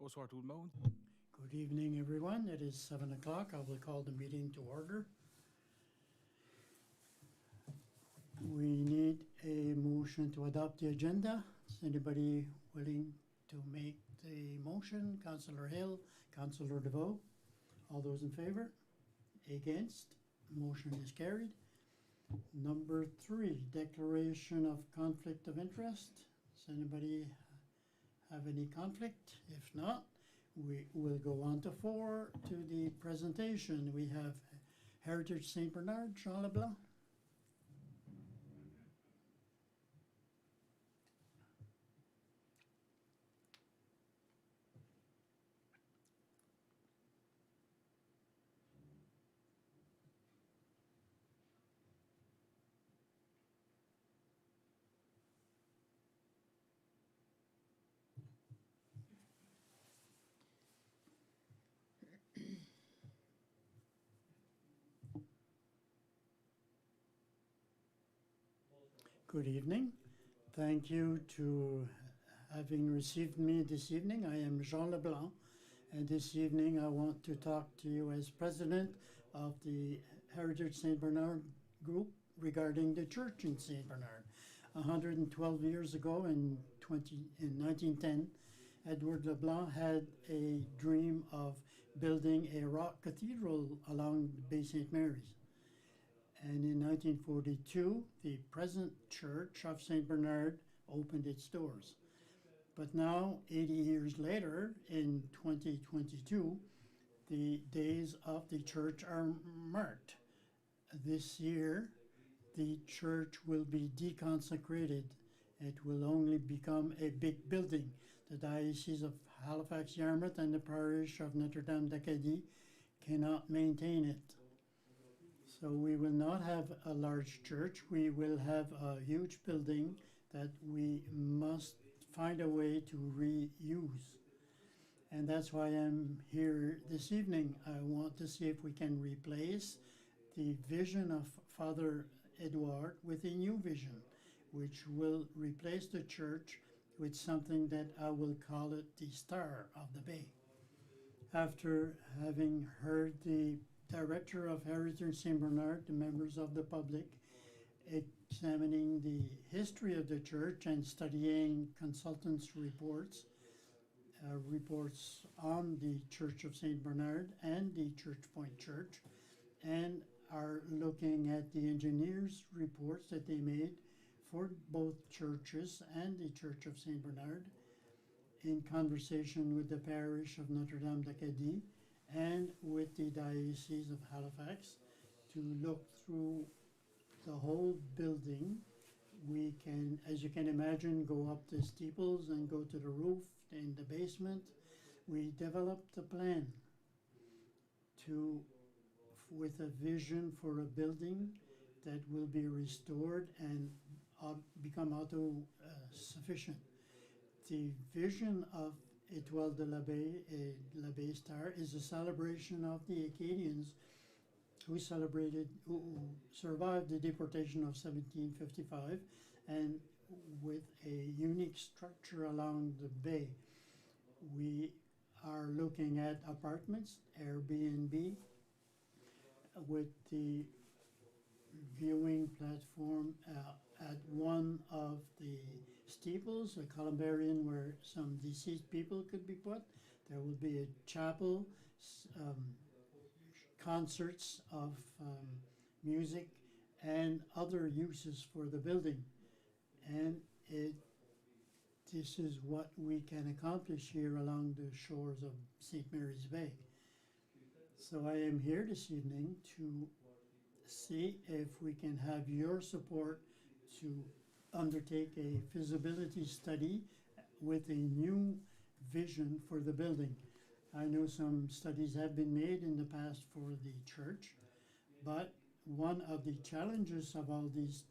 Bonsoir tout le monde. Good evening, everyone. It is 7 o'clock. I will call the meeting to order. We need a motion to adopt the agenda. Is anybody willing to make the motion? Councillor Hill, Councillor DeVoe. All those in favor? Against? Motion is carried. Number 3, declaration of conflict of interest. Does anybody have any conflict? If not, we will go on to 4, to the presentation. We have Heritage St. Bernard, Jean Leblanc. Good evening. Thank you to having received me this evening. I am Jean Leblanc, and this evening I want to talk to you as president of the Heritage St. Bernard group regarding the church in St. Bernard. 112 years ago in 1910, Edward Leblanc had a dream of building a rock cathedral along the Bay St. Mary's. And in 1942, the present Church of St. Bernard opened its doors. But now, 80 years later, in 2022, the days of the church are marked. This year, the church will be deconsecrated. It will only become a big building. The Diocese of Halifax, Yarmouth, and the parish of Notre-Dame d'Acadie cannot maintain it. So we will not have a large church. We will have a huge building that we must find a way to reuse. And that's why I'm here this evening. I want to see if we can replace the vision of Father Edouard with a new vision, which will replace the church with something that I will call it the Star of the Bay. After having heard the Director of Heritage St. Bernard, the members of the public, examining the history of the church and studying consultants' reports on the Church of St. Bernard and the Church Point Church, and are looking at the engineers' reports that they made for both churches and the Church of St. Bernard, in conversation with the parish of Notre-Dame d'Acadie and with the Diocese of Halifax to look through the whole building. We can, as you can imagine, go up the steeples and go to the roof in the basement. We developed a plan with a vision for a building that will be restored and become auto-sufficient. The vision of Étoile de l'Abbé Star is a celebration of the Acadians who survived the deportation of 1755, and with a unique structure along the bay. We are looking at apartments, Airbnb, with the viewing platform at one of the steeples, a columbarium where some deceased people could be put. There will be a chapel, concerts of music, and other uses for the building. And this is what we can accomplish here along the shores of St. Mary's Bay. So I am here this evening to see if we can have your support to undertake a feasibility study with a new vision for the building. I know some studies have been made in the past for the church, but one of the challenges of all these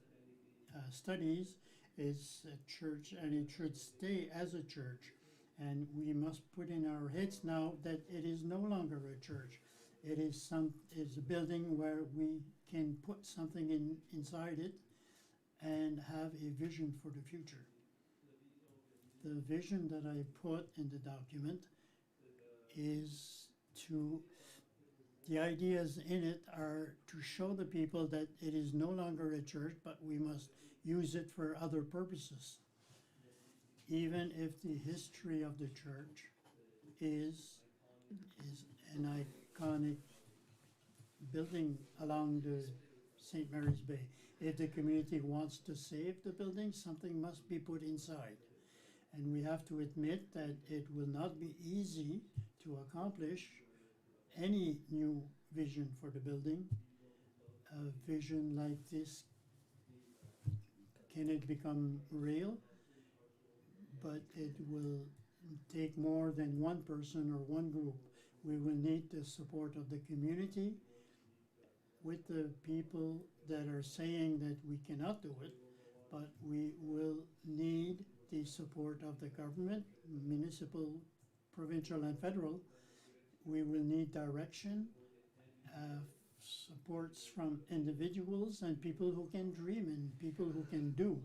studies is a church, and it should stay as a church. And we must put in our heads now that it is no longer a church. It is a building where we can put something inside it and have a vision for the future. The vision that I put in the document is to, the ideas in it are to show the people that it is no longer a church, but we must use it for other purposes. Even if the history of the church is an iconic building along the St. Mary's Bay. If the community wants to save the building, something must be put inside. And we have to admit that it will not be easy to accomplish any new vision for the building. A vision like this, can it become real? But it will take more than one person or one group. We will need the support of the community with the people that are saying that we cannot do it, but we will need the support of the government, municipal, provincial, and federal. We will need direction, supports from individuals and people who can dream and people who can do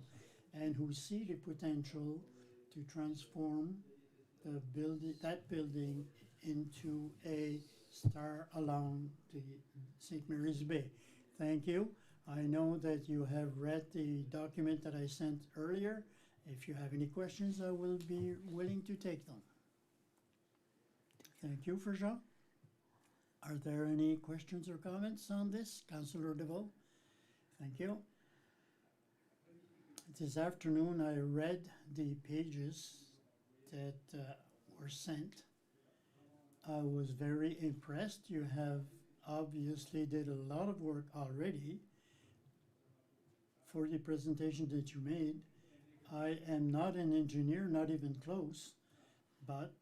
and who see the potential to transform that building into a star along the St. Mary's Bay. Thank you. I know that you have read the document that I sent earlier. If you have any questions, I will be willing to take them. Thank you, Jean. Are there any questions or comments on this? Councillor DeVoe? Thank you. This afternoon I read the pages that were sent. I was very impressed. You have obviously did a lot of work already for the presentation that you made. I am not an engineer, not even close, but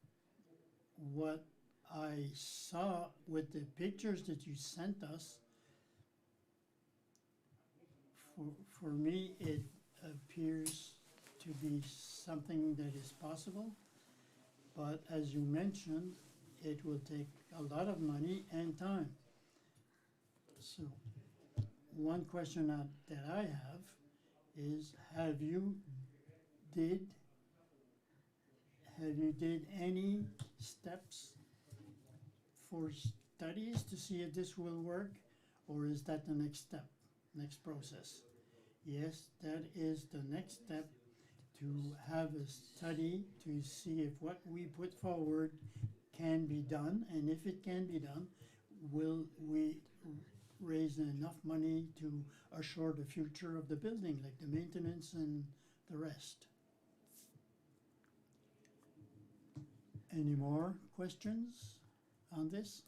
what I saw with the pictures that you sent us, for me it appears to be something that is possible, but as you mentioned, it will take a lot of money and time. So one question that I have is, have you did any steps for studies to see if this will work, or is that the next step, next process? Yes, that is the next step, to have a study to see if what we put forward can be done, and if it can be done, will we raise enough money to assure the future of the building, like the maintenance and the rest. Any more questions on this?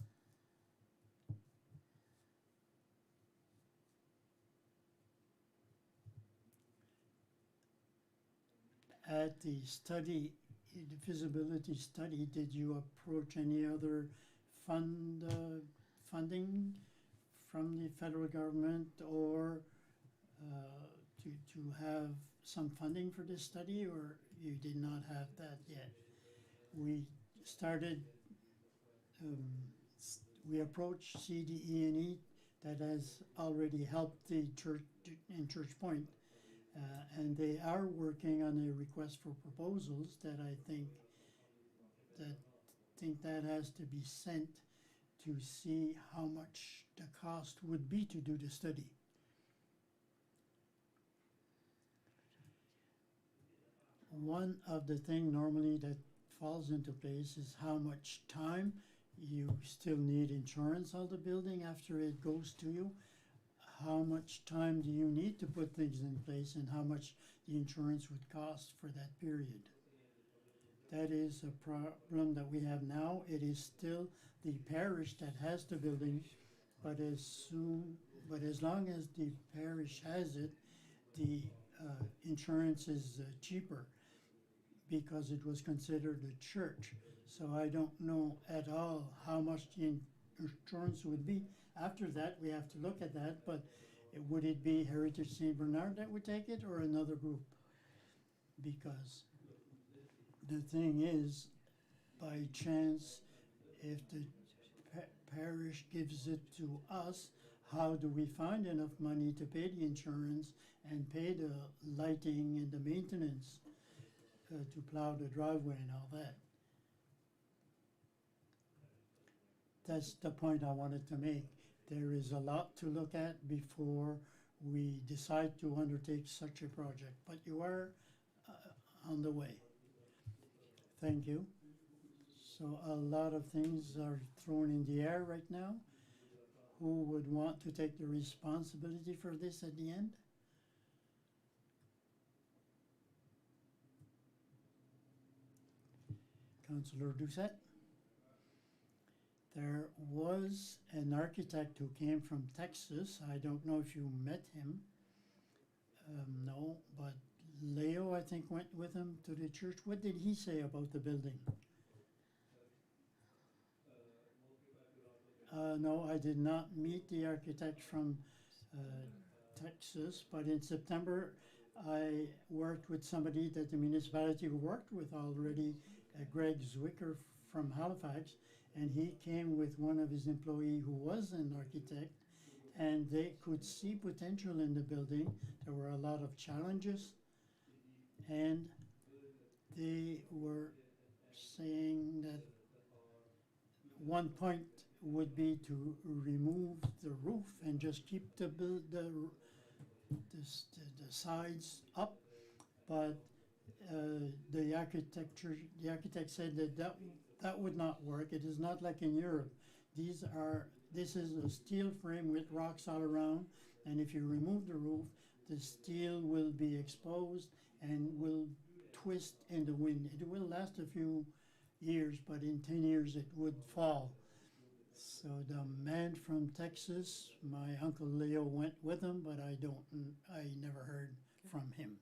At the study, the feasibility study, did you approach any other funding from the federal government, or to have some funding for this study, or you did not have that yet? We started, we approached CDE&E that has already helped the church in Church Point, and they are working on a request for proposals that I think that has to be sent to see how much the cost would be to do the study. One of the things normally that falls into place is how much time you still need insurance on the building after it goes to you. How much time do you need to put things in place, and how much the insurance would cost for that period? That is a problem that we have now. It is still the parish that has the building, but as long as the parish has it, the insurance is cheaper because it was considered a church. So I don't know at all how much the insurance would be. After that, we have to look at that, but would it be Heritage St. Bernard that would take it, or another group? Because the thing is, by chance, if the parish gives it to us, how do we find enough money to pay the insurance and pay the lighting and the maintenance to plow the driveway and all that? that's the point I wanted to make. There is a lot to look at before we decide to undertake such a project, but you are on the way. Thank you. So a lot of things are thrown in the air right now. Who would want to take the responsibility for this at the end? Councillor Doucette? There was an architect who came from Texas. I don't know if you met him. No, but Leo, I think, went with him to the church. What did he say about the building? No, I did not meet the architect from Texas, but in September I worked with somebody that the municipality worked with already, Greg Zwicker from Halifax, and he came with one of his employees who was an architect, and they could see potential in the building. There were a lot of challenges, and they were saying that one point would be to remove the roof and just keep the sides up, but the architect said that would not work. It is not like in Europe. This is a steel frame with rocks all around, and if you remove the roof, the steel will be exposed and will twist in the wind. It will last a few years, but in 10 years it would fall. So the man from Texas, my uncle Leo went with him, but I never heard from him.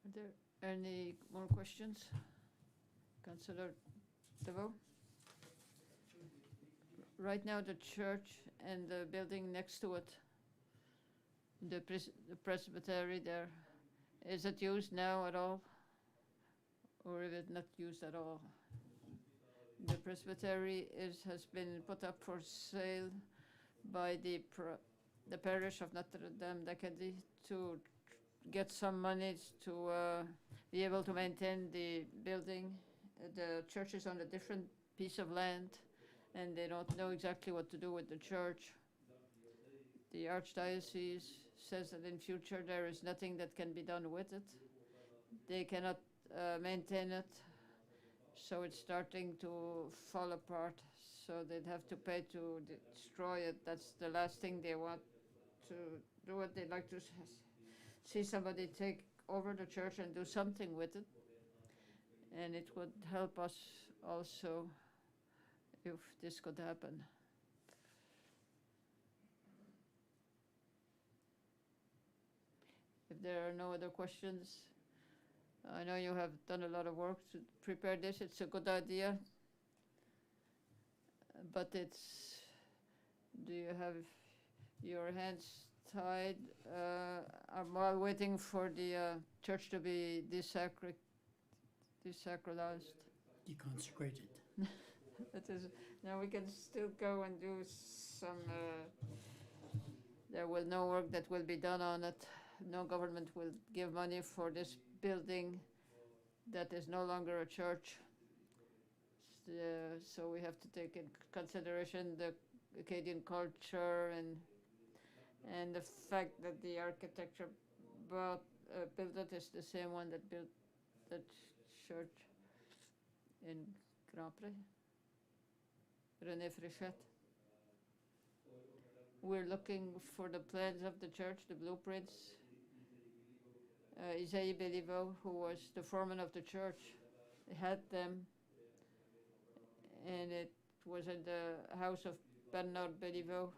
Are there any more questions? Councillor DeVoe? Right now the church and the building next to it, the presbytery there, is it used now at all? Or is it not used at all? The presbytery has been put up for sale by the parish of Notre Dame d'Acadie to get some money to be able to maintain the building. The church is on a different piece of land, and they don't know exactly what to do with the church. The archdiocese says that in future there is nothing that can be done with it. They cannot maintain it, so it's starting to fall apart. So they'd have to pay to destroy it. That's the last thing they want to do. What they'd like to see somebody take over the church and do something with it, and it would help us also if this could happen. If there are no other questions, I know you have done a lot of work to prepare this. It's a good idea, but do you have your hands tied while waiting for the church to be desacralized? Deconsecrated. That is, now we can still go and do some, there will no work that will be done on it. No government will give money for this building that is no longer a church. So we have to take in consideration the Acadian culture and the fact that the architecture built it is the same one that built the church in Grand Pré, René Fréchette. We're looking for the plans of the church, the blueprints. Isaïe Béliveau, who was the foreman of the church, had them, and it was in the house of Bernard Béliveau.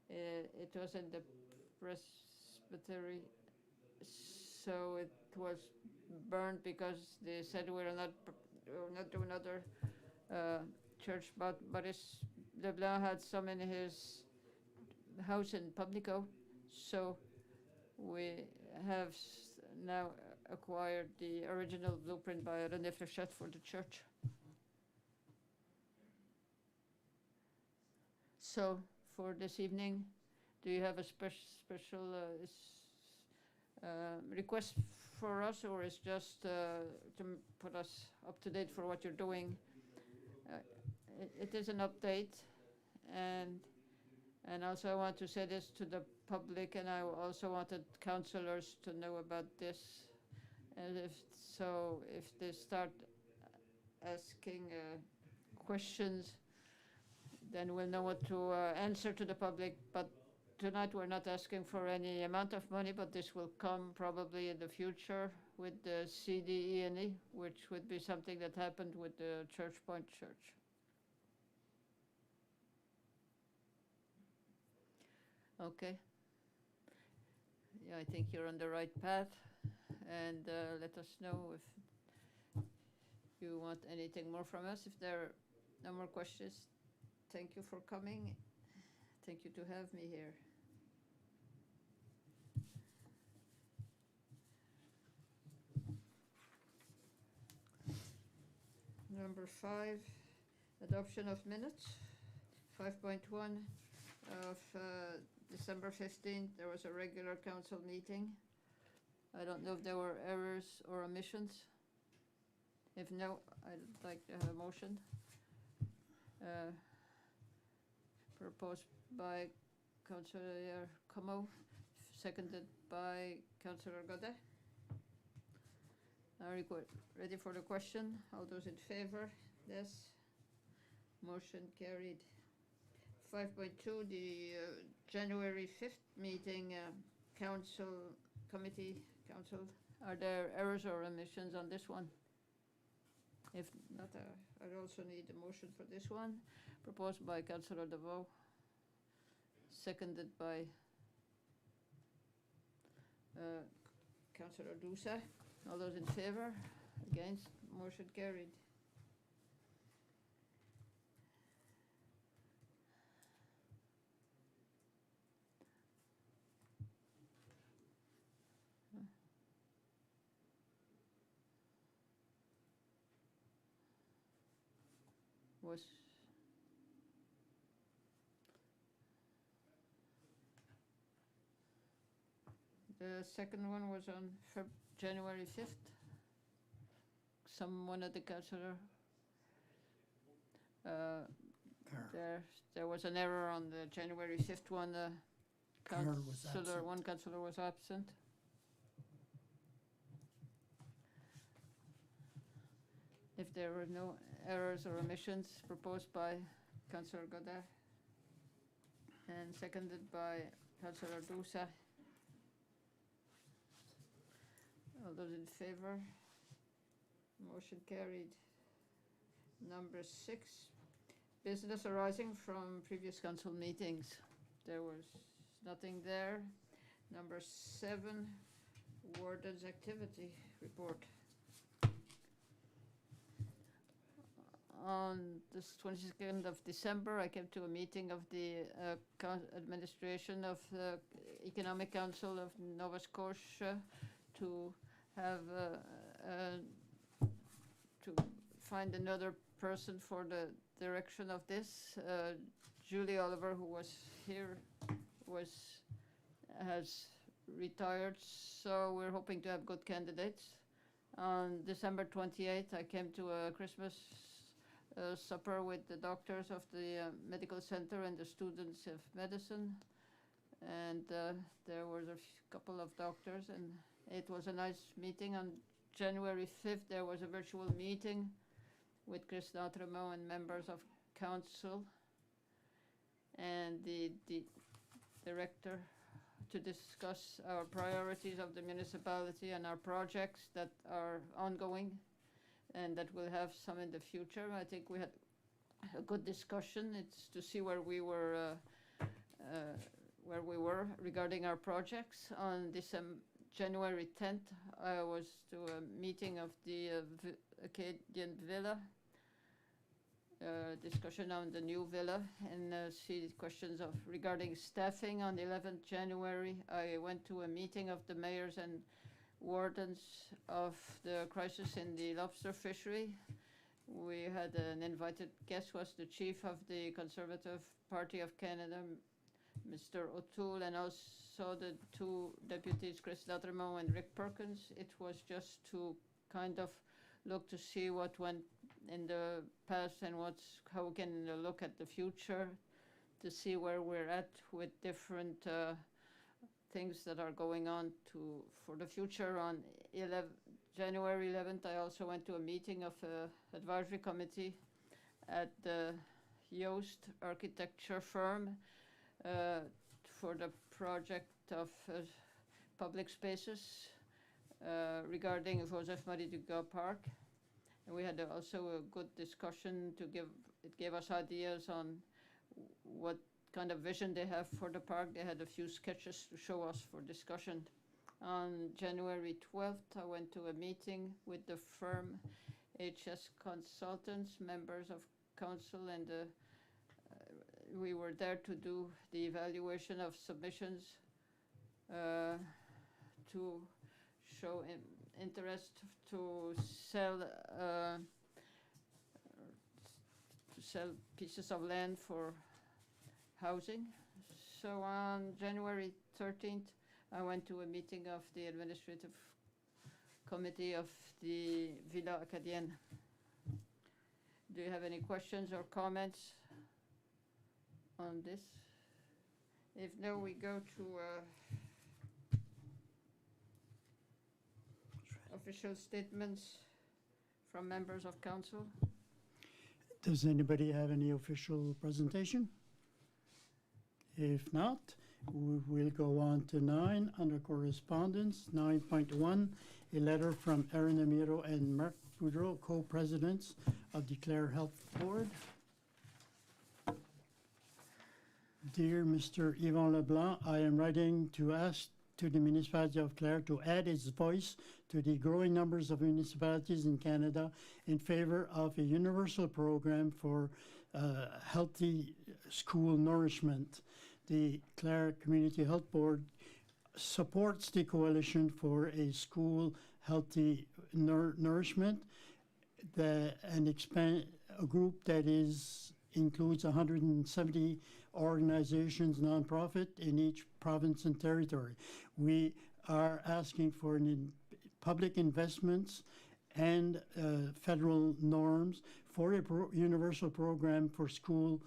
It was in the presbytery, so it was burned because they said we'll not do another church. But Leblanc had some in his house in Pamlico, so we have now acquired the original blueprint by René Fréchette for the church. So for this evening, do you have a special request for us, or is just to put us up to date for what you're doing? it is an update, and also I want to say this to the public, and I also wanted councillors to know about this. And if they start asking questions, then we'll know what to answer to the public. But tonight we're not asking for any amount of money, but this will come probably in the future with the CDE&E, which would be something that happened with the Church Point Church. Okay. Yeah, I think you're on the right path, and let us know if you want anything more from us. If there are no more questions, thank you for coming. Thank you to have me here. Number 5, adoption of minutes. 5.1 of December 15th, there was a regular council meeting. I don't know if there were errors or omissions. If no, I'd like to have a motion. Proposed by Councillor Como, seconded by Councillor Godet. Are you ready for the question? All those in favor? Yes. Motion carried. 5.2, the January 5th meeting, committee council. Are there errors or omissions on this one? If not, I also need a motion for this one. Proposed by Councillor DeVoe, seconded by Councillor Doucet. All those in favor? Against? Motion carried. Was the second one was on January 5th. Someone at the councillor. There was an error on the January 5th one. One councillor was absent. If there were no errors or omissions, proposed by Councillor Godet and seconded by Councillor Doucet. All those in favor? Motion carried. Number 6, business arising from previous council meetings. There was nothing there. Number 7, warden's activity report. On this 22nd of December, I came to a meeting of the administration of the Economic Council of Nova Scotia to have to find another person for the direction of this. Julie Oliver, who was here, has retired, so we're hoping to have good candidates. On December 28th, I came to a Christmas supper with the doctors of the medical center and the students of medicine, and there was a couple of doctors, and it was a nice meeting. On January 5th, there was a virtual meeting with Chris D'Entremont and members of council and the director to discuss our priorities of the municipality and our projects that are ongoing and that we'll have some in the future. I think we had a good discussion. It's to see where we were regarding our projects. On January 10th, I was to a meeting of the Acadian Villa, discussion on the new villa, and see questions of regarding staffing. On the 11th January, I went to a meeting of the mayors and wardens of the crisis in the lobster fishery. We had an invited guest, was the chief of the Conservative Party of Canada, Mr. O'Toole, and also the 2 deputies, Chris D'Entremont and Rick Perkins. It was just to kind of look to see what went in the past and how we can look at the future to see where we're at with different things that are going on for the future. On January 11th, I also went to a meeting of advisory committee at the Yoast architecture firm for the project of public spaces regarding Joseph Marie Dugas Park. And we had also a good discussion it gave us ideas on what kind of vision they have for the park. They had a few sketches to show us for discussion. On January 12th, I went to a meeting with the firm HS Consultants, members of council, and we were there to do the evaluation of submissions to show interest to sell pieces of land for housing. So on January 13th, I went to a meeting of the administrative committee of the Villa Acadienne. Do you have any questions or comments on this? If no, we go to official statements from members of council. Does anybody have any official presentation? If not, we will go on to 9 under correspondence. 9.1, a letter from Erin Amiro and Mark Boudreau, co-presidents of the Clare Health Board. Dear Mr. Yvon Leblanc, I am writing to ask to the municipality of Clare to add its voice to the growing numbers of municipalities in Canada in favor of a universal program for healthy school nourishment. The Clare Community Health Board supports the Coalition for a School Healthy Nourishment, a group that includes 170 organizations, nonprofit in each province and territory. We are asking for public investments and federal norms for a universal program for school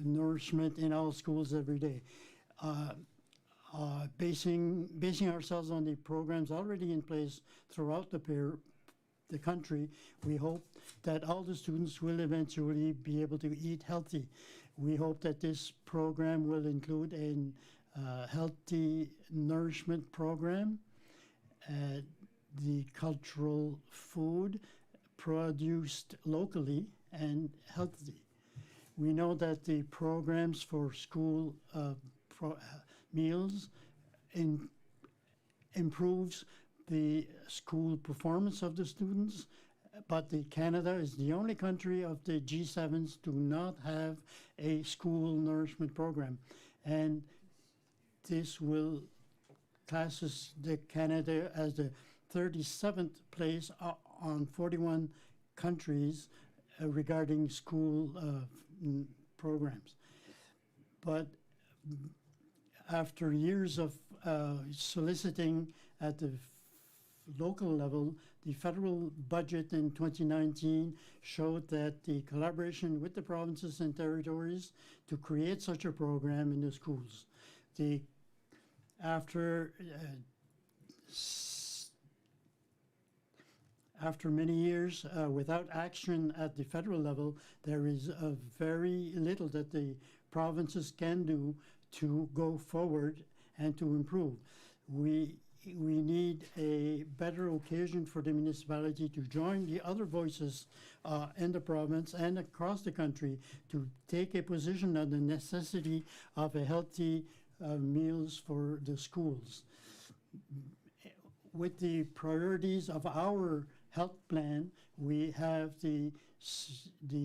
nourishment in all schools every day. Basing ourselves on the programs already in place throughout the country, we hope that all the students will eventually be able to eat healthy. We hope that this program will include a healthy nourishment program, the cultural food produced locally and healthy. We know that the programs for school meals improves the school performance of the students, but Canada is the only country of the G7s do not have a school nourishment program. And this will classes Canada as the 37th place on 41 countries regarding school programs. But after years of soliciting at the local level, the federal budget in 2019 showed that the collaboration with the provinces and territories to create such a program in the schools. After many years without action at the federal level, there is very little that the provinces can do to go forward and to improve. We need a better occasion for the municipality to join the other voices in the province and across the country to take a position on the necessity of a healthy meals for the schools. With the priorities of our health plan, we have the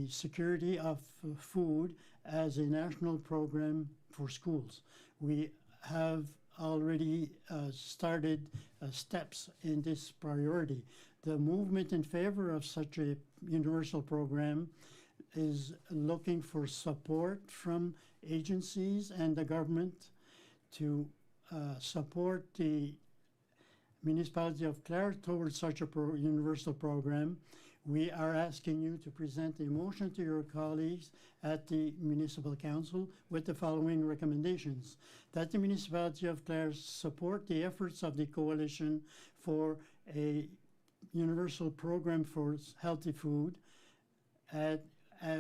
security of food as a national program for schools. We have already started steps in this priority. The movement in favor of such a universal program is looking for support from agencies and the government to support the municipality of Clare towards such a universal program, we are asking you to present a motion to your colleagues at the Municipal Council with the following recommendations. That the municipality of Clare support the efforts of the Coalition for a universal program for healthy food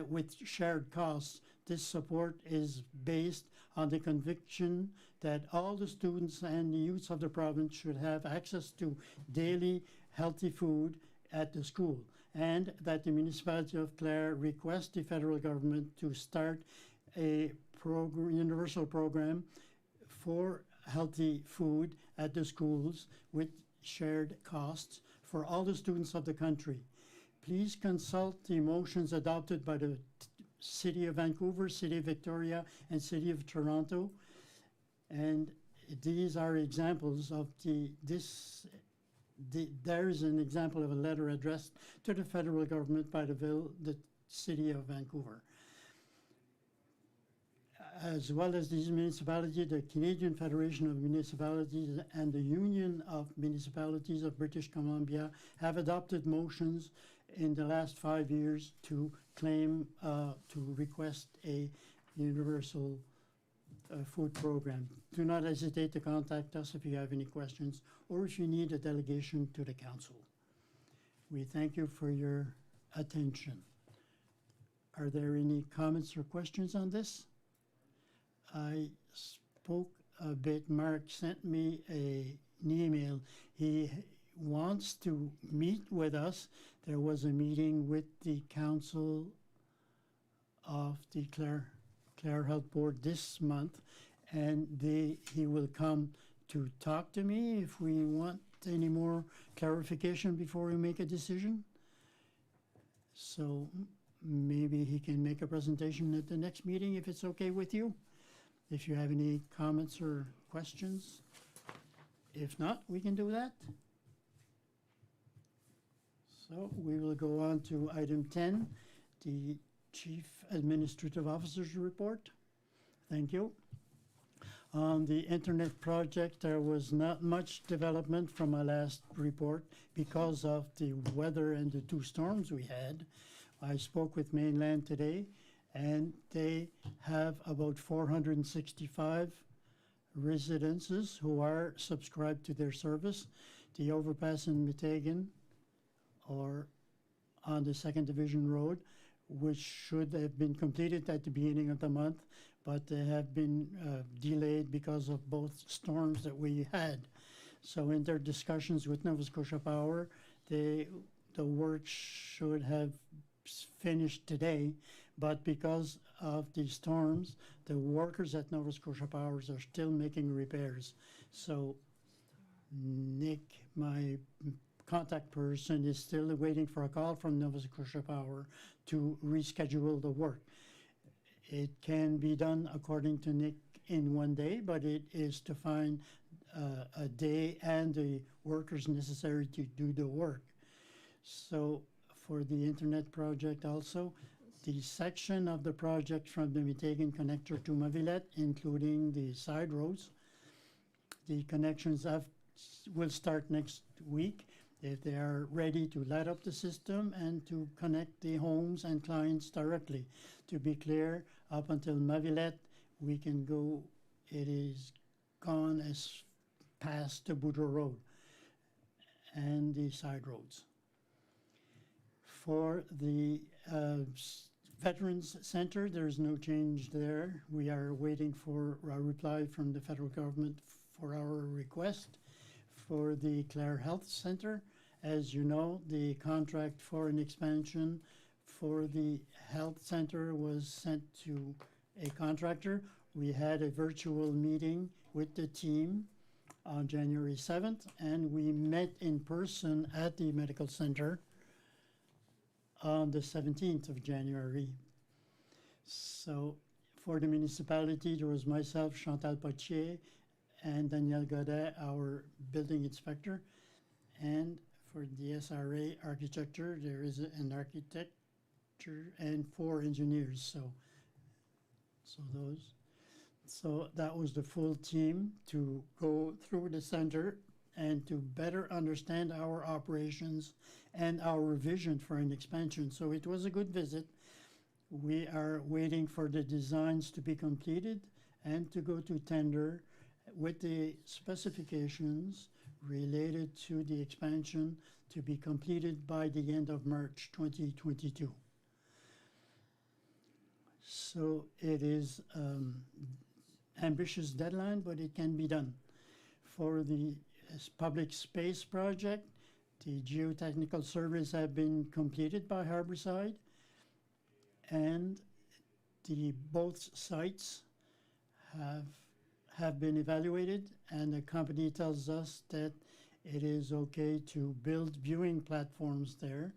with shared costs. This support is based on the conviction that all the students and the youths of the province should have access to daily healthy food at the school, and that the municipality of Clare requests the federal government to start a universal program for healthy food at the schools with shared costs for all the students of the country. Please consult the motions adopted by the City of Vancouver, City of Victoria, and City of Toronto. And these are examples of there's an example of a letter addressed to the federal government by the City of Vancouver. As well as these municipalities, the Canadian Federation of Municipalities and the Union of Municipalities of British Columbia have adopted motions in the last 5 years to claim, to request a universal food program. Do not hesitate to contact us if you have any questions or if you need a delegation to the council. We thank you for your attention. Are there any comments or questions on this? I spoke a bit. Mark sent me an email. He wants to meet with us. There was a meeting with the council of the Clare Health Board this month, and he will come to talk to me if we want any more clarification before we make a decision. So maybe he can make a presentation at the next meeting if it's okay with you. If you have any comments or questions. If not, we can do that. So we will go on to item 10, the Chief Administrative Officer's report. Thank you. On the internet project, there was not much development from my last report because of the weather and the 2 storms we had. I spoke with Mainland today, and they have about 465 residences who are subscribed to their service. The overpass in Meteghan, or on the 2nd Division Road, which should have been completed at the beginning of the month, but they have been delayed because of both storms that we had. So in their discussions with Nova Scotia Power, the work should have finished today, but because of the storms, the workers at Nova Scotia Power are still making repairs. So Nick, my contact person, is still waiting for a call from Nova Scotia Power to reschedule the work. It can be done, according to Nick, in 1 day, but it is to find a day and the workers necessary to do the work. So for the internet project also, the section of the project from the Meteghan connector to Mavillette, including the side roads, the connections will start next week if they are ready to light up the system and to connect the homes and clients directly. To be clear, up until Mavillette, we can go, it is gone as past the Boudreau Road and the side roads. For the Veterans Center, there is no change there. We are waiting for a reply from the federal government for our request. For the Clare Health Center, as you know, the contract for an expansion for the health center was sent to a contractor. We had a virtual meeting with the team on January 7th, and we met in person at the medical center on the 17th of January. So for the municipality, there was myself, Chantal Potier, and Danielle Godet, our building inspector. And for the SRA architecture, there is an architecture and 4 engineers. So that was the full team to go through the center and to better understand our operations and our vision for an expansion. So it was a good visit. We are waiting for the designs to be completed and to go to tender with the specifications related to the expansion to be completed by the end of March 2022. So it is ambitious deadline, but it can be done. For the public space project, the geotechnical surveys have been completed by Harborside, and both sites have been evaluated, and the company tells us that it is okay to build viewing platforms there,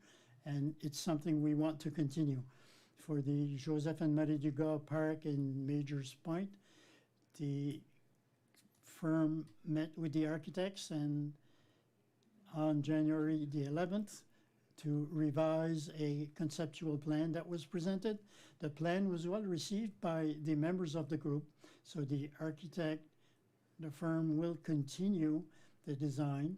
and it's something we want to continue. For the Joseph and Marie Dugas Park in Majors Point, the firm met with the architects and on January the 11th to revise a conceptual plan that was presented. The plan was well received by the members of the group, so the architect, the firm will continue the design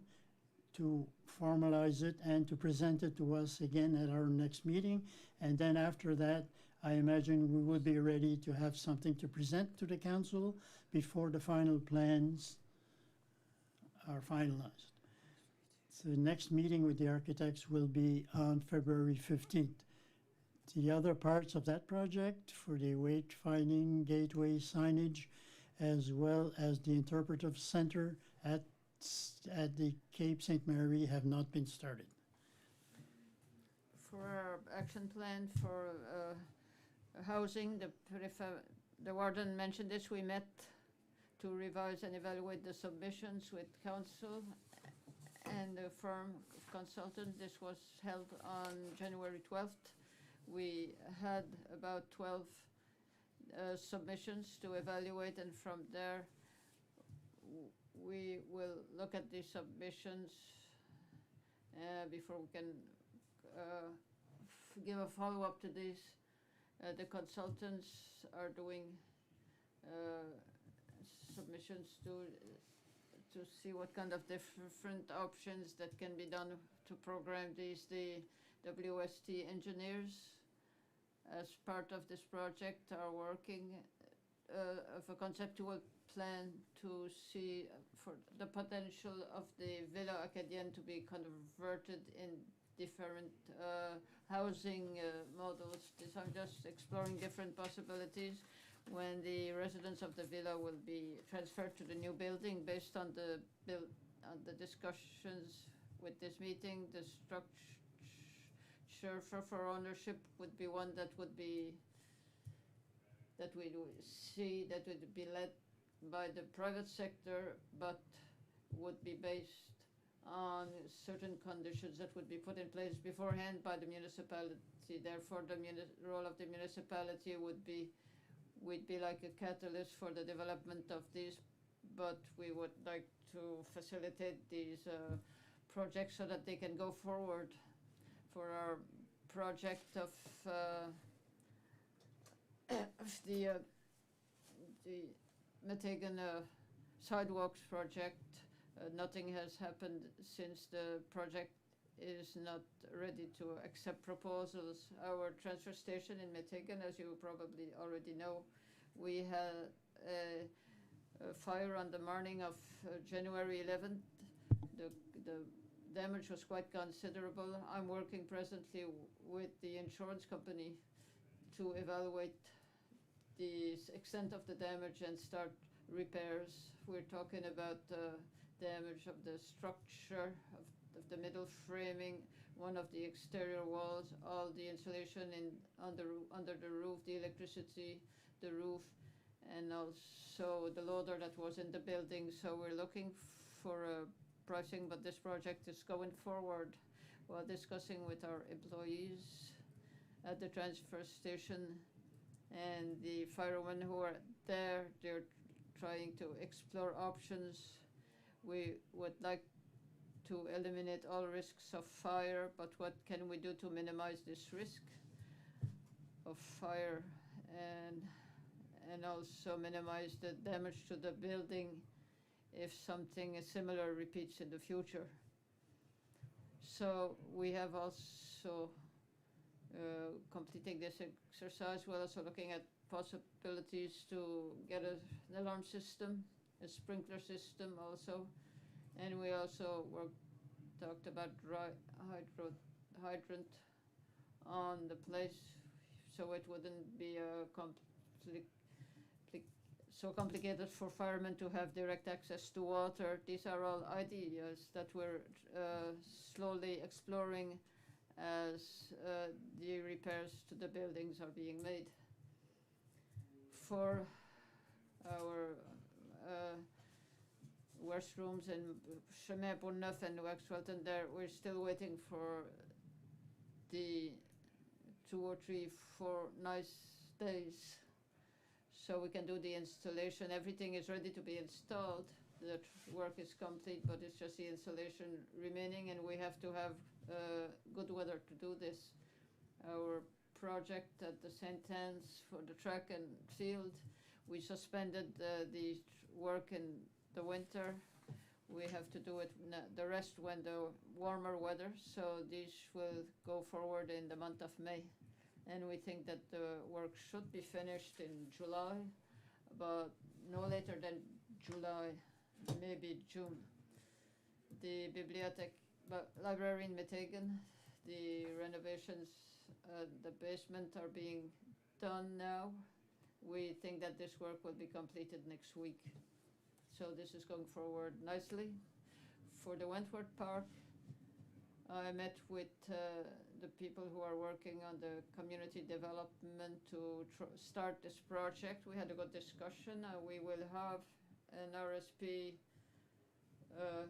to formalize it and to present it to us again at our next meeting. And then after that, I imagine we will be ready to have something to present to the council before the final plans are finalized. So the next meeting with the architects will be on February 15th. The other parts of that project for the wayfinding gateway signage, as well as the interpretive center at the Cape St. Mary, have not been started. For our action plan for housing, the warden mentioned this. We met to revise and evaluate the submissions with council and the firm of consultants. This was held on January 12th. We had about 12 submissions to evaluate, and from there we will look at the submissions before we can give a follow-up to these. The consultants are doing submissions to see what kind of different options that can be done to program these. The WST engineers, as part of this project, are working of a conceptual plan to see for the potential of the Villa Acadienne to be converted in different housing models. I'm just exploring different possibilities when the residents of the villa will be transferred to the new building. Based on the discussions with this meeting, the structure for ownership would be one that would be led by the private sector, but would be based on certain conditions that would be put in place beforehand by the municipality. Therefore, the role of the municipality would be like a catalyst for the development of these, but we would like to facilitate these projects so that they can go forward. For our project of the Metegan sidewalks project, nothing has happened since the project is not ready to accept proposals. Our transfer station in Metegan, as you probably already know, we had a fire on the morning of January 11th. The damage was quite considerable. I'm working presently with the insurance company to evaluate the extent of the damage and start repairs. We're talking about damage of the structure, of the middle framing, one of the exterior walls, all the insulation under the roof, the electricity, the roof, and also the loader that was in the building. So we're looking for pricing, but this project is going forward. While discussing with our employees at the transfer station and the firemen who are there, they're trying to explore options. We would like to eliminate all risks of fire, but what can we do to minimize this risk of fire and also minimize the damage to the building if something similar repeats in the future. So we have also completing this exercise. We're also looking at possibilities to get an alarm system, a sprinkler system also, and we also talked about hydrant on the place, so it wouldn't be so complicated for firemen to have direct access to water. These are all ideas that we're slowly exploring as the repairs to the buildings are being made. For our restrooms in Chemin Bourneuf and Waxwelton, there we're still waiting for the 2 or 3, 4 nice days so we can do the installation. Everything is ready to be installed. The work is complete, but it's just the installation remaining, and we have to have good weather to do this. Our project at the St. Anne's for the track and field, we suspended the work in the winter. We have to do it the rest when the warmer weather, so these will go forward in the month of May. And we think that the work should be finished in July, but no later than July, maybe June. The library in Meteghan, the renovations at the basement are being done now. We think that this work will be completed next week. So this is going forward nicely. For the Wentworth Park, I met with the people who are working on the community development to start this project. We had a good discussion. We will have an RSP, a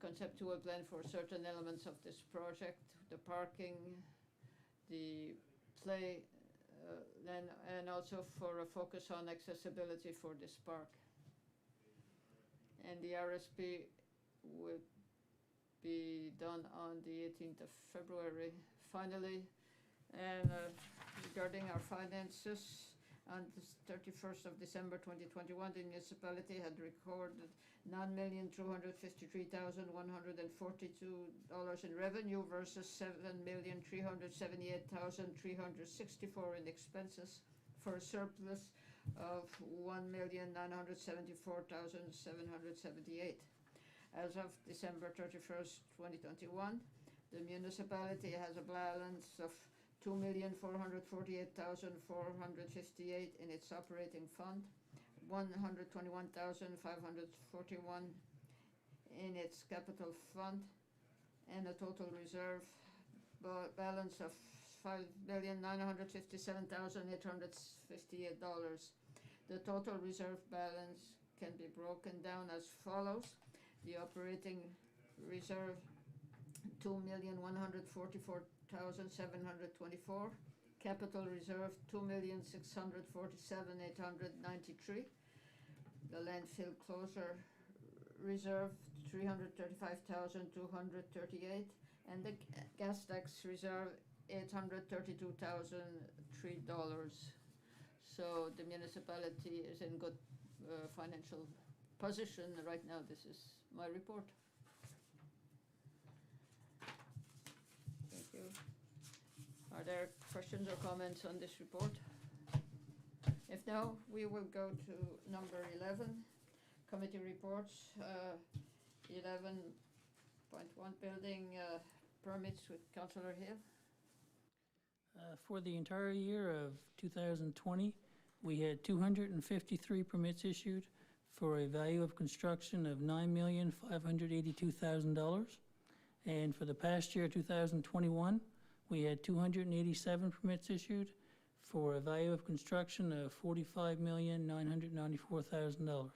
conceptual plan for certain elements of this project, the parking, the play land, and also for a focus on accessibility for this park. And the RSP will be done on the 18th of February, finally. And regarding our finances, on the 31st of December 2021, the municipality had recorded $9,253,142 in revenue versus $7,378,364 in expenses, for a surplus of $1,974,778. As of December 31st, 2021, the municipality has a balance of $2,448,458 in its operating fund, $121,541 in its capital fund, and a total reserve balance of $5,957,858. The total reserve balance can be broken down as follows: the operating reserve, $2,144,724. Capital reserve, $2,647,893. The landfill closure reserve, $335,238, and the gas tax reserve, $832,003. So the municipality is in good financial position right now. This is my report. Thank you. Are there questions or comments on this report? If no, we will go to number 11, committee reports. 11.1, building permits with Councillor Hill. For the entire year of 2020, we had 253 permits issued for a value of construction of $9,582,000. And for the past year, 2021, we had 287 permits issued for a value of construction of $45,994,000.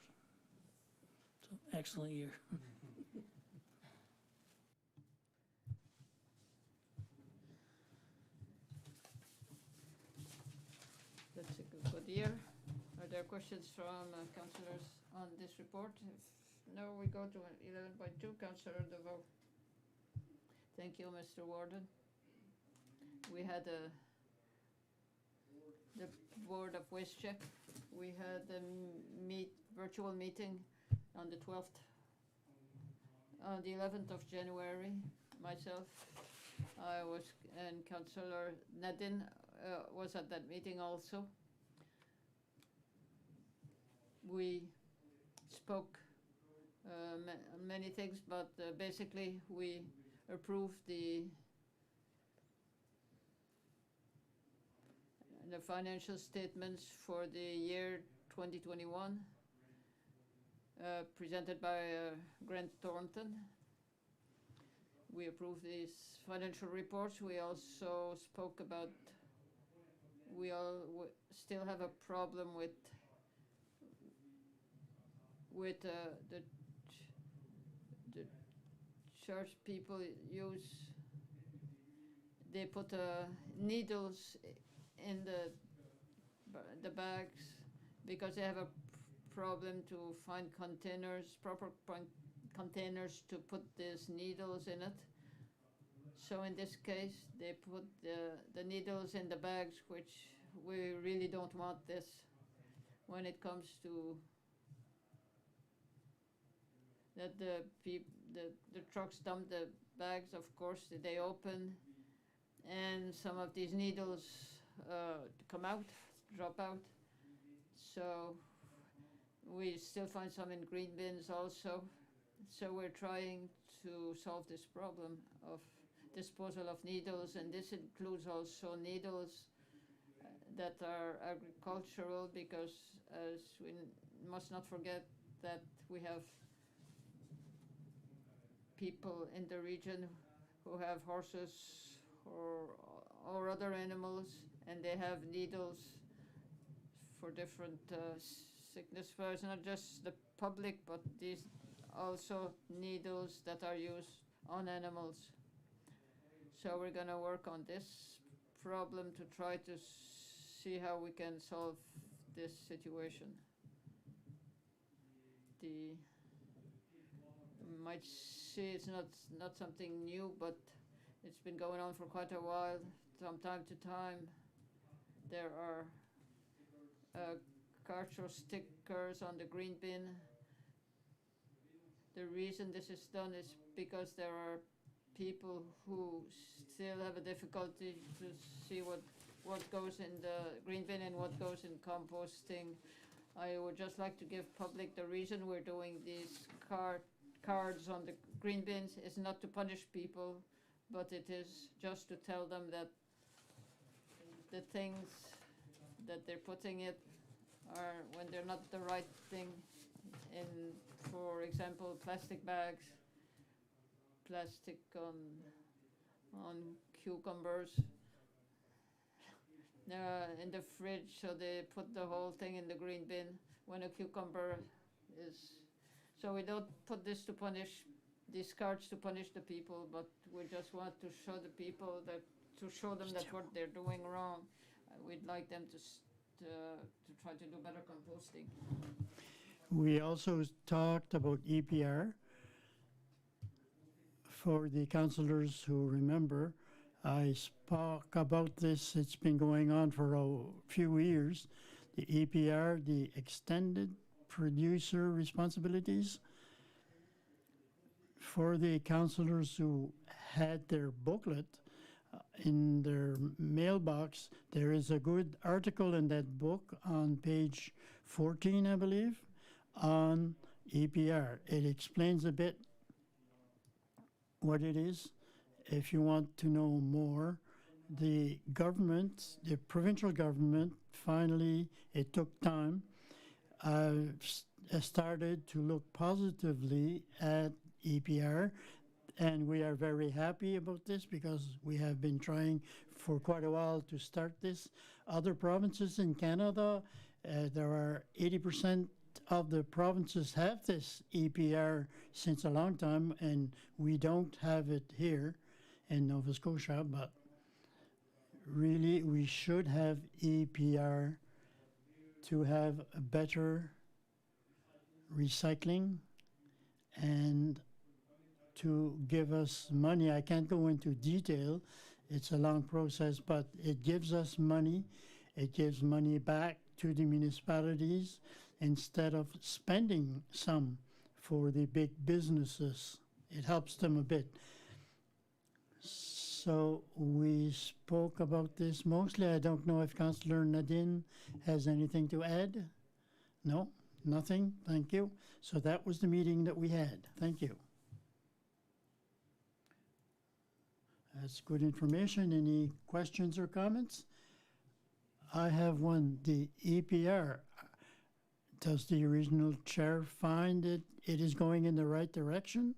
So, excellent year. That's a good year. Are there questions from councillors on this report? If no, we go to 11.2, Councillor DeVoe. Thank you, Mr. Warden. We had the Board of Waste Check. We had a virtual meeting on the 12th, on the 11th of January. Myself, I was, and Councillor Nadine was at that meeting also. We spoke many things, but basically we approved the financial statements for the year 2021 presented by Grant Thornton. We approved these financial reports. We also spoke about we still have a problem with the church people they put needles in the bags because they have a problem to find proper containers to put these needles in it. So in this case, they put the needles in the bags, which we really don't want this when it comes to that the trucks dump the bags. Of course, they open, and some of these needles drop out. So we still find some in green bins also. So we're trying to solve this problem of disposal of needles, and this includes also needles that are agricultural, because as we must not forget that we have people in the region who have horses or other animals, and they have needles for different sickness. For it's not just the public, but these also needles that are used on animals. So we're going to work on this problem to try to see how we can solve this situation. You might see it's not something new, but it's been going on for quite a while. From time to time, there are cards or stickers on the green bin. The reason this is done is because there are people who still have a difficulty to see what goes in the green bin and what goes in composting. I would just like to give public the reason we're doing these cards on the green bins is not to punish people, but it is just to tell them that the things that they're putting it are, when they're not the right thing, in, for example, plastic bags, plastic on cucumbers in the fridge, so they put the whole thing in the green bin when a cucumber is. So we don't put this to punish, these cards to punish the people, but we just want to show the people to show them that what they're doing wrong. We'd like them to try to do better composting. We also talked about EPR. For the councillors who remember, I spoke about this. It's been going on for a few years. The EPR, the Extended Producer Responsibilities. For the councillors who had their booklet in their mailbox, there is a good article in that book on page 14, I believe, on EPR. It explains a bit what it is. If you want to know more, the government, the provincial government, finally, it took time, started to look positively at EPR, and we are very happy about this because we have been trying for quite a while to start this. Other provinces in Canada, there are 80% of the provinces have this EPR since a long time, and we don't have it here in Nova Scotia, but really we should have EPR to have a better recycling and to give us money. I can't go into detail, it's a long process, but it gives us money It gives money back to the municipalities instead of spending some for the big businesses. It helps them a bit. So we spoke about this mostly. I don't know if Councillor Nadine has anything to add. No, nothing. Thank you. So that was the meeting that we had. Thank you. That's good information. Any questions or comments? I have one. The EPR, does the original chair find it is going in the right direction?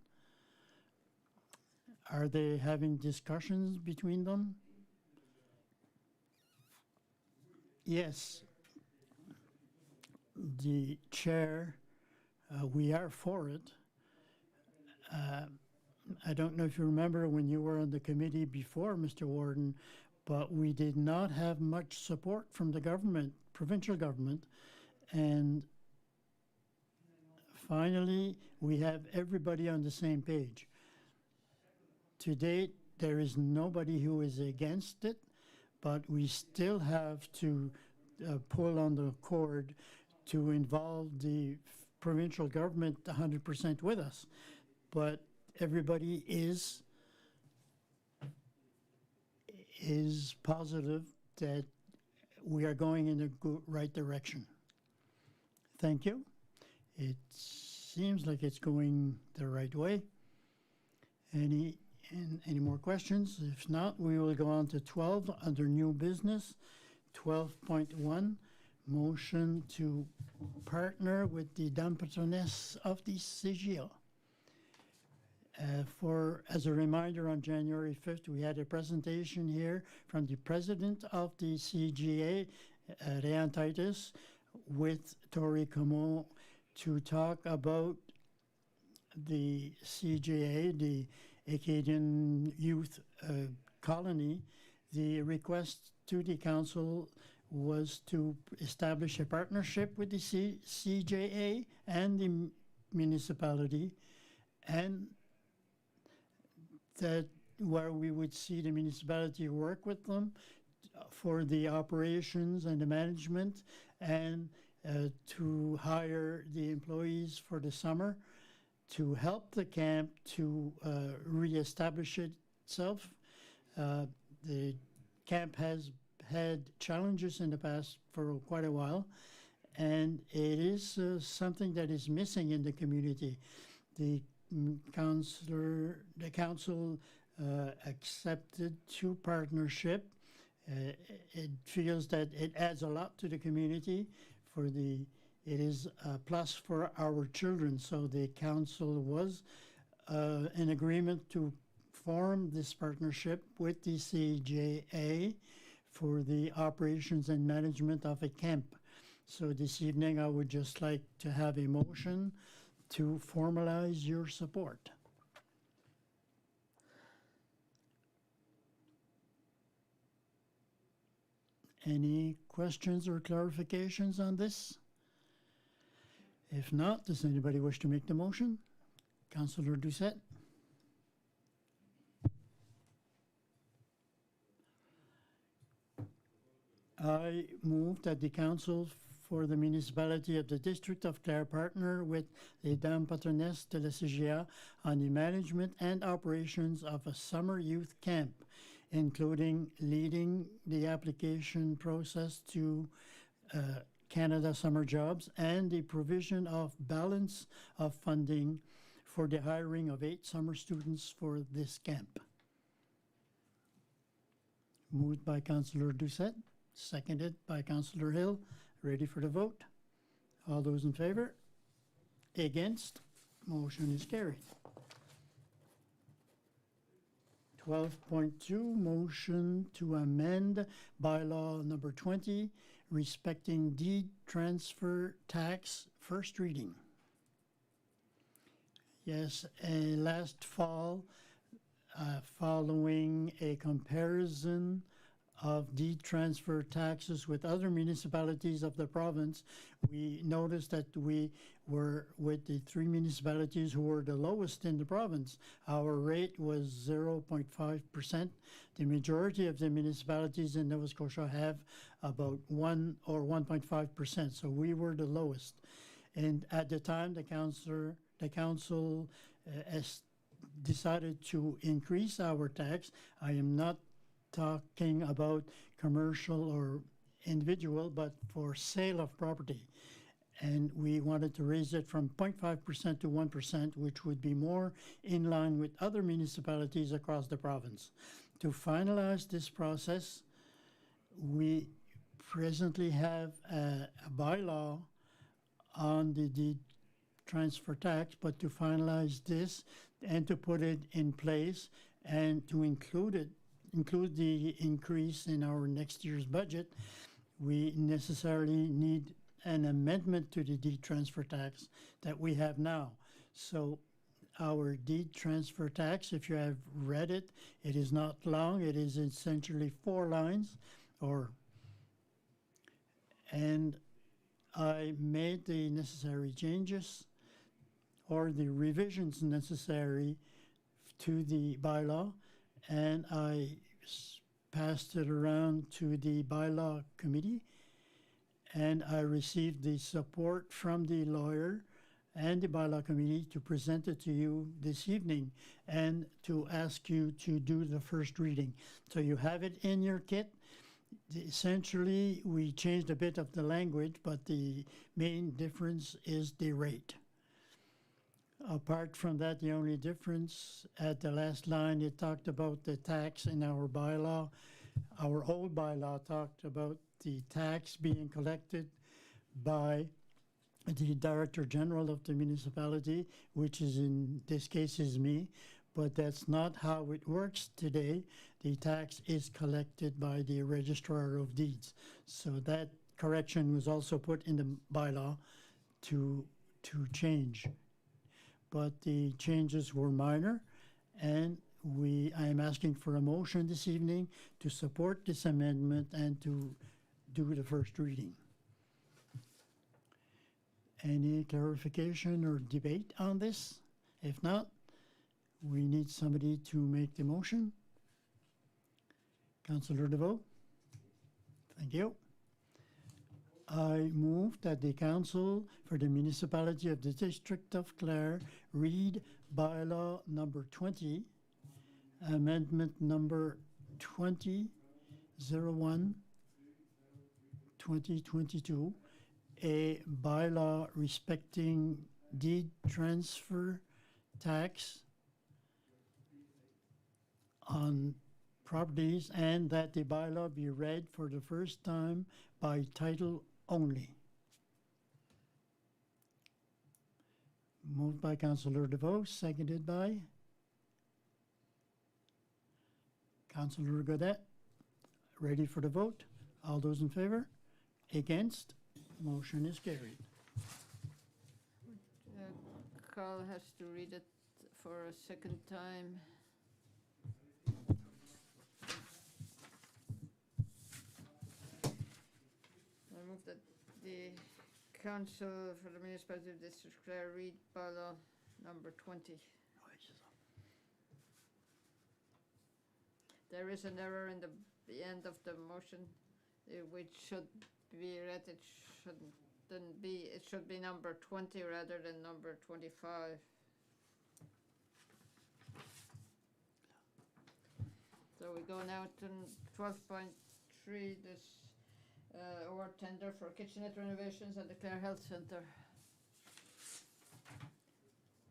Are they having discussions between them? Yes. The chair, we are for it. I don't know if you remember when you were on the committee before, Mr. Warden, but we did not have much support from the government, provincial government, and finally we have everybody on the same page. To date, there is nobody who is against it, but we still have to pull on the cord to involve the provincial government 100% with us. But everybody is positive that we are going in the right direction. Thank you. It seems like it's going the right way. Any more questions? If not, we will go on to 12 under new business. 12.1, motion to partner with the Dame Patronesse of the CGA. As a reminder, on January 5th, we had a presentation here from the president of the CGA, Ryan Titus, with Tori Como to talk about the CGA, the Acadian Youth Colony. The request to the council was to establish a partnership with the CJA and the municipality, and that where we would see the municipality work with them for the operations and the management, and to hire the employees for the summer to help the camp to reestablish itself. The camp has had challenges in the past for quite a while, and it is something that is missing in the community. The council accepted to partnership. It feels that it adds a lot to the community. It is a plus for our children. So the council was in agreement to form this partnership with the CJA for the operations and management of a camp. So this evening, I would just like to have a motion to formalize your support. Any questions or clarifications on this? If not, does anybody wish to make the motion? Councillor Doucette? I move that the council for the municipality of the District of Clare partner with les Dames Patronesse de la CGA on the management and operations of a summer youth camp, including leading the application process to Canada Summer Jobs and the provision of balance of funding for the hiring of 8 summer students for this camp. Moved by Councillor Doucette, seconded by Councillor Hill. Ready for the vote? All those in favor? Against? Motion is carried. 12.2, motion to amend bylaw number 20, respecting deed transfer tax, first reading. Yes, last fall, following a comparison of deed transfer taxes with other municipalities of the province, we noticed that we were with the 3 municipalities who were the lowest in the province. Our rate was 0.5%. The majority of the municipalities in Nova Scotia have about 1 or 1.5%, so we were the lowest. And at the time, the council has decided to increase our tax. I am not talking about commercial or individual, but for sale of property. And we wanted to raise it from 0.5% to 1%, which would be more in line with other municipalities across the province. To finalize this process, we presently have a bylaw on the deed transfer tax, but to finalize this and to put it in place and to include the increase in our next year's budget, we necessarily need an amendment to the deed transfer tax that we have now. So our deed transfer tax, if you have read it, it is not long. It is essentially 4 lines, and I made the necessary changes or the revisions necessary to the bylaw, and I passed it around to the bylaw committee, and I received the support from the lawyer and the bylaw committee to present it to you this evening and to ask you to do the first reading. So you have it in your kit. Essentially, we changed a bit of the language, but the main difference is the rate. Apart from that, the only difference at the last line, it talked about the tax in our bylaw. Our old bylaw talked about the tax being collected by the Director General of the municipality, which is in this case is me, but that's not how it works today. The tax is collected by the Registrar of Deeds. So that correction was also put in the bylaw to change. But the changes were minor, and I am asking for a motion this evening to support this amendment and to do the first reading. Any clarification or debate on this? If not, we need somebody to make the motion. Councillor DeVoe? Thank you. I move that the Council for the Municipality of the District of Clare read bylaw number 20, amendment number 2001-2022, a bylaw respecting deed transfer tax on properties, and that the bylaw be read for the first time by title only. Moved by Councillor DeVoe, seconded by Councillor Godet. Ready for the vote? All those in favor? Against? Motion is carried. Carl has to read it for a second time. I move that the Council for the Municipality of District Clare read bylaw number 20. There is an error in the end of the motion, which should be read. It shouldn't be. It should be number 20 rather than number 25. So we go now to 12.3. This award tender for kitchenette renovations at the Clare Health Centre.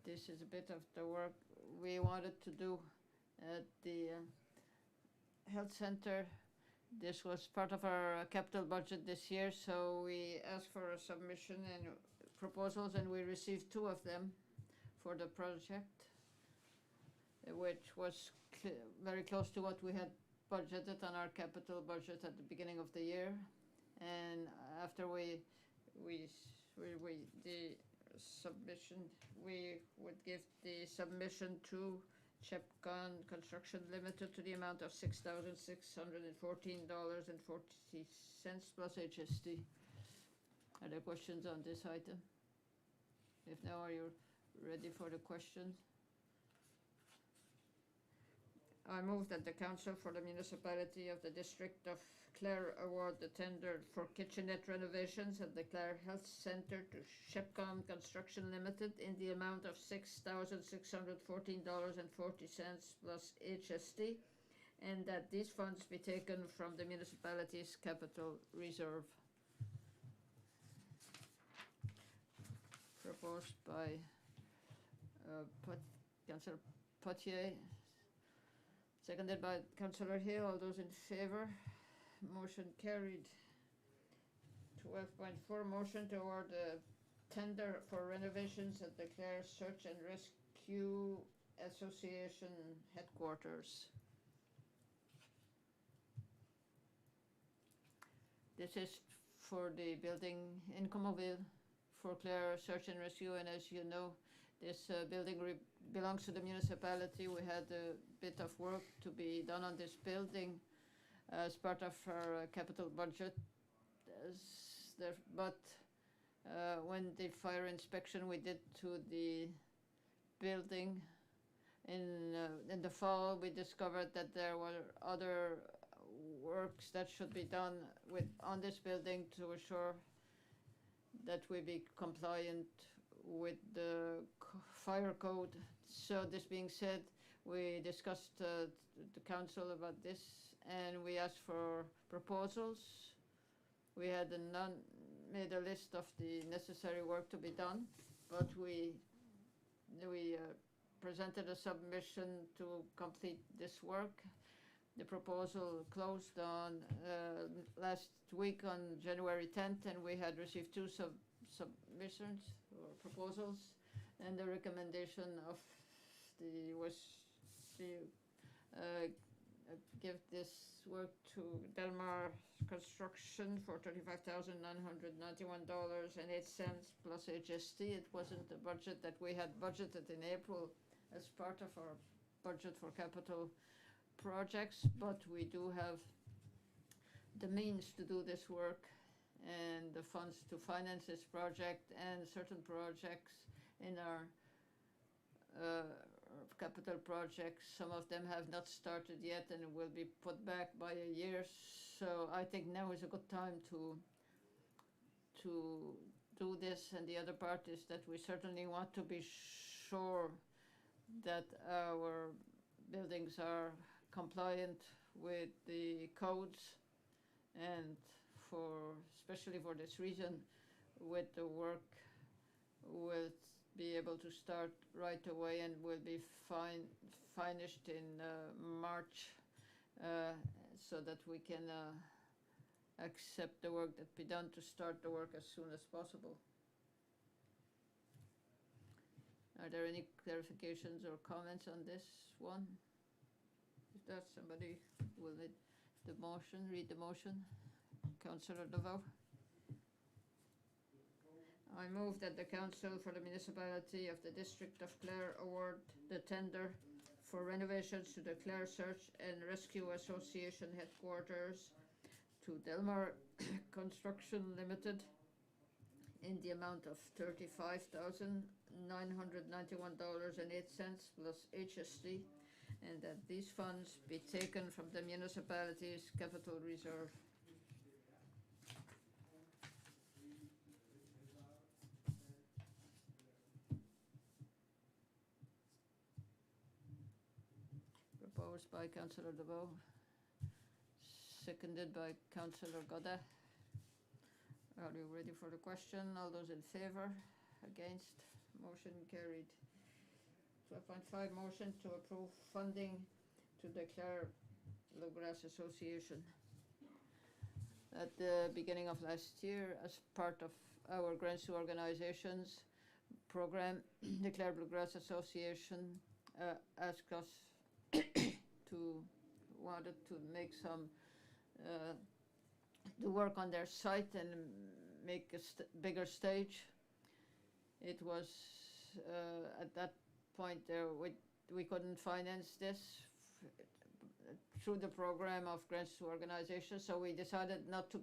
This is a bit of the work we wanted to do at the health center. This was part of our capital budget this year, so we asked for a submission and proposals, and we received 2 of them for the project, which was very close to what we had budgeted on our capital budget at the beginning of the year. And after the submission, we would give the submission to Chepcon Construction Limited to the amount of $6,614.40 plus HST. Are there questions on this item? If now, are you ready for the questions? I move that the Council for the Municipality of the District of Clare award the tender for kitchenette renovations at the Clare Health Centre to Shepcom Construction Limited in the amount of $6,614.40 plus HST, and that these funds be taken from the municipality's capital reserve. Proposed by Councillor Potier, seconded by Councillor Hill. All those in favour? Motion carried. 12.4, motion to award a tender for renovations at the Clare Search and Rescue Association headquarters. This is for the building in Comoville for Clare Search and Rescue, and as you know, this building belongs to the municipality. We had a bit of work to be done on this building as part of our capital budget. But when the fire inspection we did to the building in the fall, we discovered that there were other works that should be done on this building to assure that we be compliant with the fire code. So this being said, we discussed the council about this and we asked for proposals. We had made a list of the necessary work to be done, but we presented a submission to complete this work. The proposal closed on last week on January 10th, and we had received two submissions or proposals, and the recommendation of was to give this work to Delmar Construction for $35,991.08 plus HST. It wasn't a budget that we had budgeted in April as part of our budget for capital projects, but we do have the means to do this work and the funds to finance this project and certain projects in our capital projects. Some of them have not started yet and will be put back by a year. So I think now is a good time to do this. And the other part is that we certainly want to be sure that our buildings are compliant with the codes, and especially for this reason, with the work will be able to start right away and will be finished in March, so that we can accept the work that be done to start the work as soon as possible. Are there any clarifications or comments on this one? If that somebody will read the motion. Councillor DeVoe. I move that the Council for the Municipality of the District of Clare award the tender for renovations to the Clare Search and Rescue Association headquarters to Delmar Construction Limited in the amount of $35,991.08 plus HST, and that these funds be taken from the municipality's capital reserve. Proposed by Councillor DeVoe, seconded by Councillor Godin. Are you ready for the question? All those in favour? Against? Motion carried. 12.5, motion to approve funding to the Clare Bluegrass Association. At the beginning of last year, as part of our grants to organizations program, the Clare Bluegrass Association asked us wanted to make some do work on their site and make a bigger stage. It was at that point there we couldn't finance this through the program of grants to organizations, so we decided not to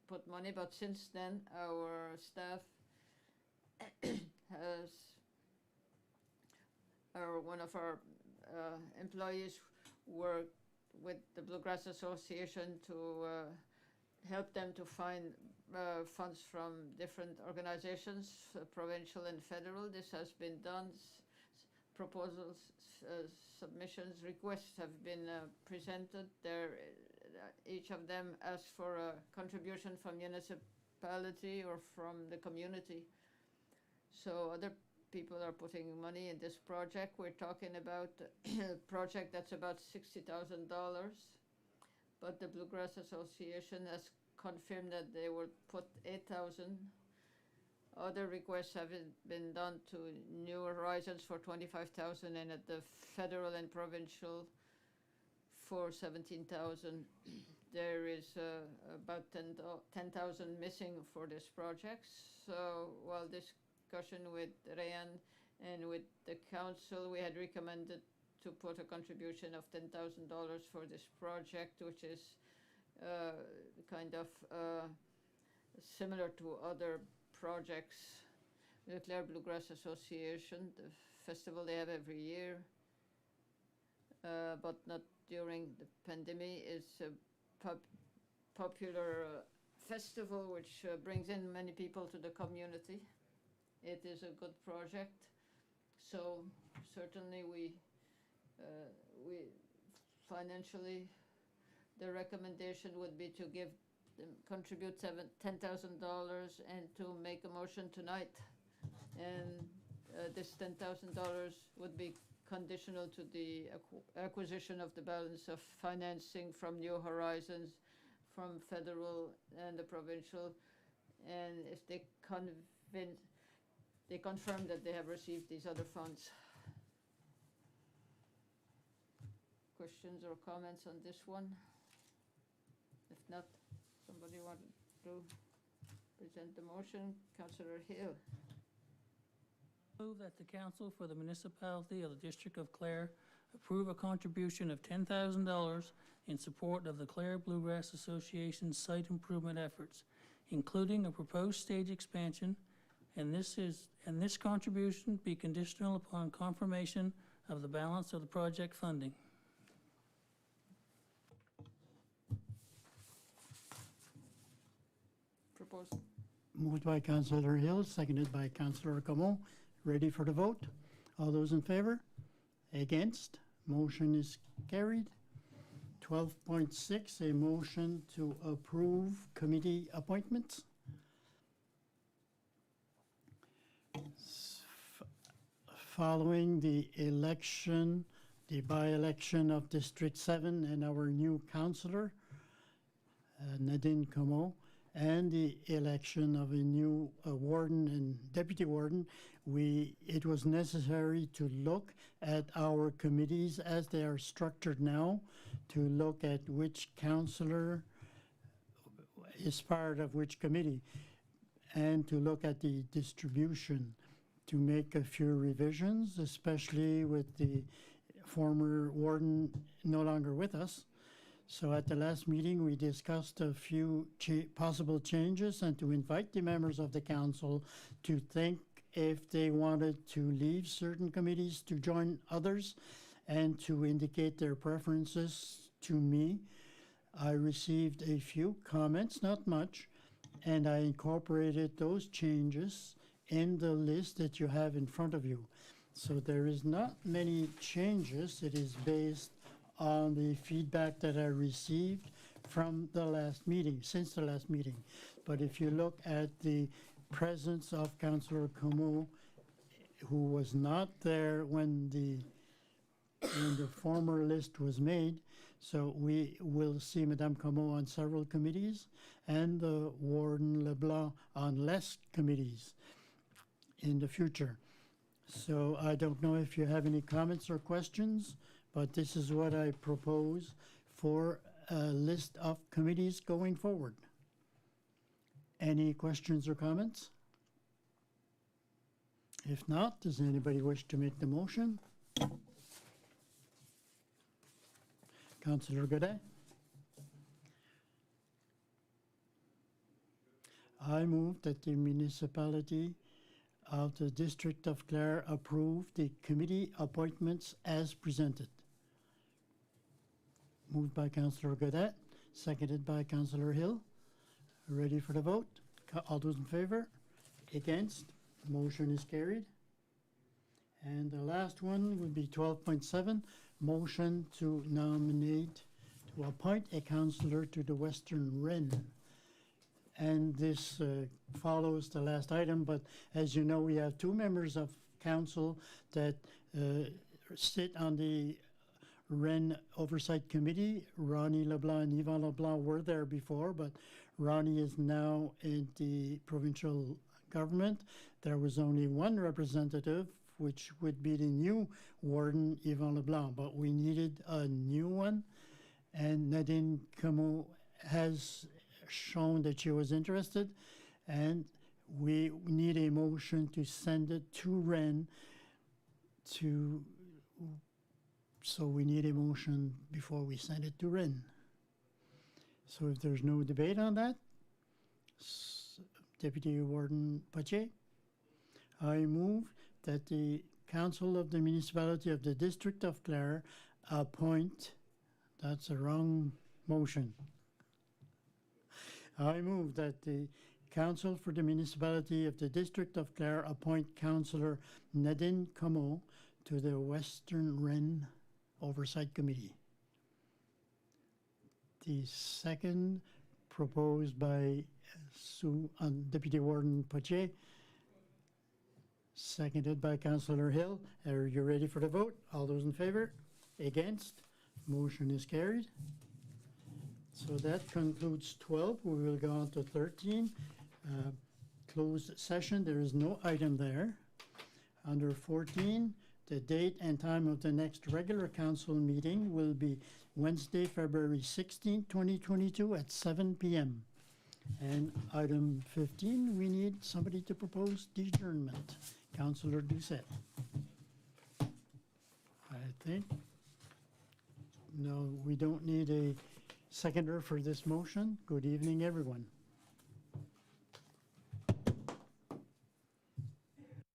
put money, but since then our staff has, or one of our employees worked with the Bluegrass Association to help them to find funds from different organizations, provincial and federal. This has been done. Proposals, submissions, requests have been presented. Each of them asked for a contribution from municipality or from the community. So other people are putting money in this project. We're talking about a project that's about $60,000, but the Bluegrass Association has confirmed that they will put 8,000. Other requests have been done to New Horizons for 25,000, and at the federal and provincial for 17,000. There is about 10,000 missing for this project. So while discussion with Rayan and with the council, we had recommended to put a contribution of $10,000 for this project, which is kind of similar to other projects. The Clare Bluegrass Association, the festival they have every year, but not during the pandemic, is a popular festival which brings in many people to the community. It is a good project, so certainly we financially, the recommendation would be to give them, contribute $10,000 and to make a motion tonight. And this $10,000 would be conditional to the acquisition of the balance of financing from New Horizons, from federal and the provincial, and if they confirm that they have received these other funds. Questions or comments on this one? If not, somebody want to present the motion? Councillor Hill. Move that the council for the municipality of the District of Clare approve a contribution of $10,000 in support of the Clare Bluegrass Association's site improvement efforts, including a proposed stage expansion, and this contribution be conditional upon confirmation of the balance of the project funding. Proposed. Moved by Councillor Hill, seconded by Councillor Comeau. Ready for the vote? All those in favor? Against? Motion is carried. 12.6, a motion to approve committee appointments. Following the election, the by-election of District 7 and our new councillor, Nadine Comeau, and the election of a new warden and deputy warden, it was necessary to look at our committees as they are structured now, to look at which councillor is part of which committee, and to look at the distribution, to make a few revisions, especially with the former warden no longer with us. So at the last meeting, we discussed a few possible changes and to invite the members of the council to think if they wanted to leave certain committees to join others and to indicate their preferences to me. I received a few comments, not much, and I incorporated those changes in the list that you have in front of you. So there is not many changes. It is based on the feedback that I received from the last meeting, since the last meeting. But if you look at the presence of Councillor Comeau, who was not there when the former list was made, so we will see Madame Comeau on several committees and Warden Leblanc on less committees in the future. So I don't know if you have any comments or questions, but this is what I propose for a list of committees going forward. Any questions or comments? If not, does anybody wish to make the motion? Councillor Godet. I move that the municipality of the District of Clare approve the committee appointments as presented. Moved by Councillor Godet, seconded by Councillor Hill. Ready for the vote? All those in favor? Against? Motion is carried. And the last one would be 12.7, motion to appoint a councillor to the Western Ren. And this follows the last item, but as you know, we have two members of council that sit on the Ren Oversight Committee. Ronnie LeBlanc and Yvan LeBlanc were there before, but Ronnie is now in the provincial government. There was only one representative, which would be the new warden, Yvan LeBlanc, but we needed a new one. And Nadine Como has shown that she was interested, and we need a motion to send it to Ren so we need a motion before we send it to Ren. So if there's no debate on that, Deputy Warden Pache, I move that the Council of the Municipality of the District of Clare appoint, that's a wrong motion. I move that the Council for the Municipality of the District of Clare appoint Councillor Nadine Como to the Western Ren Oversight Committee. The second proposed by Deputy Warden Pache, seconded by Councillor Hill. Are you ready for the vote? All those in favor? Against? Motion is carried. So that concludes 12. We will go on to 13. Closed session. There is no item there. Under 14, the date and time of the next regular council meeting will be Wednesday, February 16, 2022 at 7 p.m. And item 15, we need somebody to propose the adjournment. Councillor Doucette. I think. No, we don't need a seconder for this motion. Good evening, everyone.